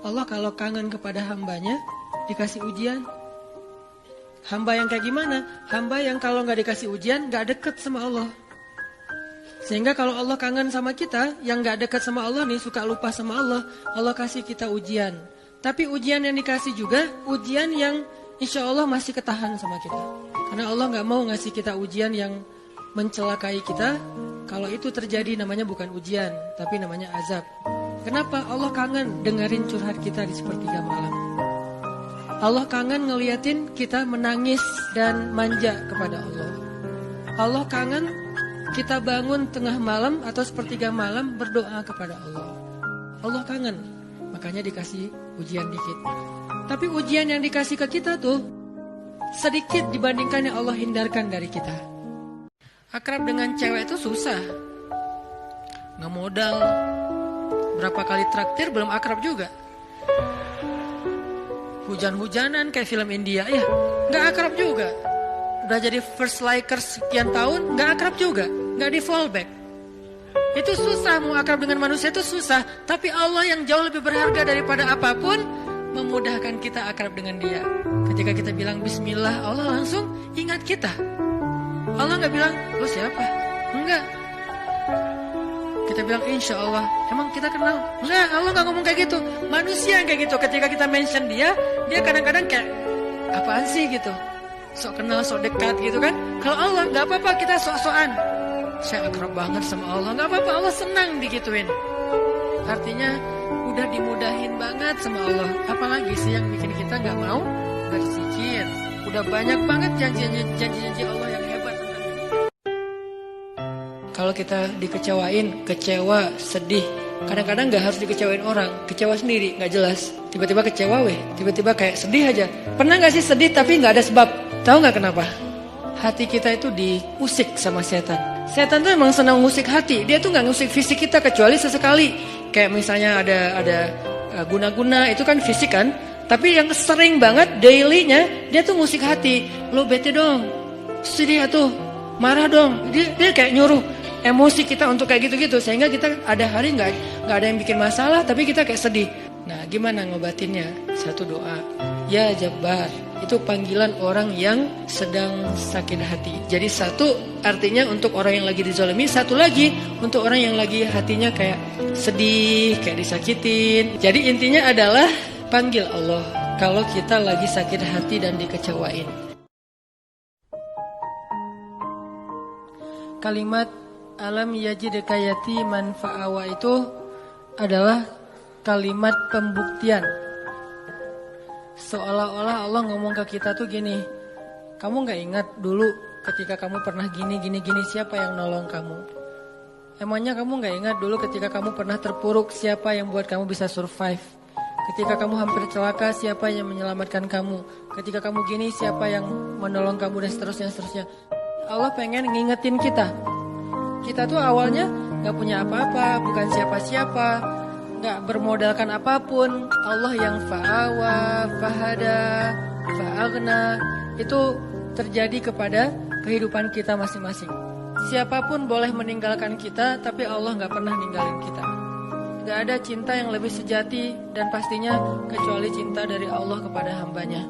Allah kalau kangen kepada hambanya dikasih ujian. Hamba yang kayak gimana? Hamba yang kalau gak dikasih ujian gak deket sama Allah. Sehingga kalau Allah kangen sama kita, yang gak dekat sama Allah nih, suka lupa sama Allah, Allah kasih kita ujian. Tapi ujian yang dikasih juga, ujian yang insya Allah masih ketahan sama kita. Karena Allah gak mau ngasih kita ujian yang mencelakai kita. Kalau itu terjadi namanya bukan ujian, tapi namanya azab. Kenapa? Allah kangen dengerin curhat kita di sepertiga malam. Allah kangen ngeliatin kita menangis dan manja kepada Allah. Allah kangen kita bangun tengah malam atau sepertiga malam berdoa kepada Allah. Allah kangen, makanya dikasih ujian dikit. Tapi ujian yang dikasih ke kita tuh sedikit dibandingkan yang Allah hindarkan dari kita. Akrab dengan cewek itu susah. Nggak modal. Berapa kali traktir belum akrab juga. Hujan-hujanan kayak film India ya, nggak akrab juga. Udah jadi first likers sekian tahun, nggak akrab juga, nggak di fallback. Itu susah, mau akrab dengan manusia itu susah. Tapi Allah yang jauh lebih berharga daripada apapun memudahkan kita akrab dengan Dia. Ketika kita bilang Bismillah, Allah langsung ingat kita. Allah nggak bilang, lo siapa? Enggak. Kita bilang Insya Allah, emang kita kenal? Enggak, Allah nggak ngomong kayak gitu. Manusia yang kayak gitu, ketika kita mention dia kadang-kadang kayak apaan sih gitu. Sok kenal, sok dekat gitu kan. Kalau Allah nggak apa-apa kita sok-sokan. Saya akrab banget sama Allah, nggak apa-apa, Allah senang digituin. Artinya udah dimudahin banget sama Allah. Apalagi sih yang bikin kita nggak mau berzikir. Udah banyak banget janji-janji Allah yang hebat. Kalau kita dikecewain, kecewa, sedih, kadang-kadang nggak harus dikecewain orang, kecewa sendiri, nggak jelas. Tiba-tiba kecewa tiba-tiba kayak sedih aja. Pernah nggak sih sedih tapi nggak ada sebab? Tahu nggak kenapa? Hati kita itu diusik sama setan. Setan tuh emang senang ngusik hati. Dia tuh nggak ngusik fisik kita kecuali sesekali. Kayak misalnya ada guna-guna itu kan fisik kan. Tapi yang sering banget daily-nya dia tuh ngusik hati. Lo bete dong, sedih tuh, marah dong. Dia kayak nyuruh emosi kita untuk kayak gitu-gitu. Sehingga kita ada hari nggak ada yang bikin masalah tapi kita kayak sedih. Nah gimana ngobatinnya? Satu doa. Ya Jabbar. Itu panggilan orang yang sedang sakit hati. Jadi satu artinya untuk orang yang lagi dizalimi, satu lagi untuk orang yang lagi hatinya kayak sedih, kayak disakitin. Jadi intinya adalah panggil Allah kalau kita lagi sakit hati dan dikecewain. Kalimat alam yajidka yatiman fa'awa itu adalah kalimat pembuktian. Seolah-olah Allah ngomong ke kita tuh gini, kamu gak ingat dulu ketika kamu pernah gini, siapa yang nolong kamu? Emangnya kamu gak ingat dulu ketika kamu pernah terpuruk, siapa yang buat kamu bisa survive? Ketika kamu hampir celaka, siapa yang menyelamatkan kamu? Ketika kamu gini, siapa yang menolong kamu dan seterusnya. Allah pengen ngingetin kita. Kita tuh awalnya gak punya apa-apa, bukan siapa-siapa, gak bermodalkan apapun. Allah yang fa'awa, fahada, fa'agna, itu terjadi kepada kehidupan kita masing-masing. Siapapun boleh meninggalkan kita, tapi Allah gak pernah ninggalin kita. Gak ada cinta yang lebih sejati dan pastinya kecuali cinta dari Allah kepada hambanya.